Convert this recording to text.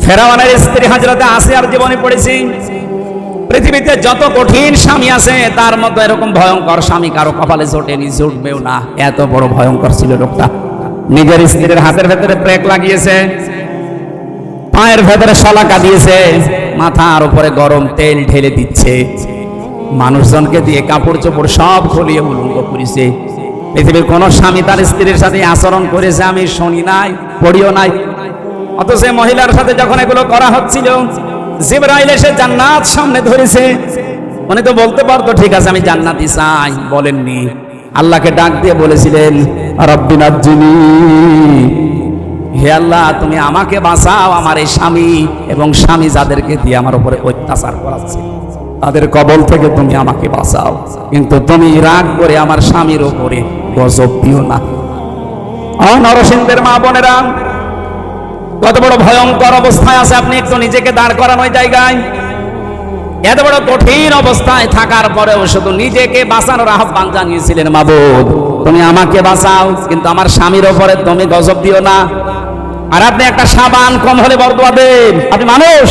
ফেরাউনের স্ত্রী হযরতে আসিয়ার জীবনে পড়েছি, পৃথিবীতে যত কঠিন স্বামী আছে তার মধ্যে এরকম ভয়ঙ্কর স্বামী কারো কপালে জোটেনি, জুটবেও না। এত বড় ভয়ঙ্কর ছিল লোকটা। নিজের স্ত্রীর হাতের ভেতরে ব্রেক লাগিয়েছে, পায়ের ভেতরে শলাকা দিয়েছে, মাথার উপরে গরম তেল ঢেলে দিচ্ছে, মানুষজনকে দিয়ে কাপড় চোপড় সব খুলিয়ে উলঙ্গ করেছে। পৃথিবীর কোন স্বামী তার স্ত্রীর সাথে আচরণ করেছে আমি শুনি নাই, পড়িও নাই। অথচ মহিলার সাথে যখন এগুলো করা হচ্ছিল, জিবরাইল এসে জান্নাত সামনে ধরেছে। উনি তো বলতে পারতো ঠিক আছে আমি জান্নাতি চাই, বলেননি। আল্লাহকে ডাক দিয়ে বলেছিলেন রব্বি নাজ্জিনি, হে আল্লাহ তুমি আমাকে বাঁচাও, আমার এই স্বামী এবং স্বামী যাদেরকে দিয়ে আমার উপরে অত্যাচার করাচ্ছে তাদের কবল থেকে তুমি আমাকে বাঁচাও, কিন্তু তুমি রাগ করে আমার স্বামীর উপরে গজব দিও না। নরসিংহের মা বোনেরা, কত বড় ভয়ঙ্কর অবস্থায় আছে আপনি একটু নিজেকে দাঁড় করান ওই জায়গায়। এত বড় কঠিন অবস্থায় থাকার পরেও শুধু নিজেকে বাঁচানোর আহ্বান জানিয়েছিলেন, মাবুদ তুমি আমাকে বাঁচাও, কিন্তু আমার স্বামীর উপরে তুমি গজব দিও না। আর আপনি একটা সাবান কম হলে বরদোয়া দেন, আপনি মানুষ,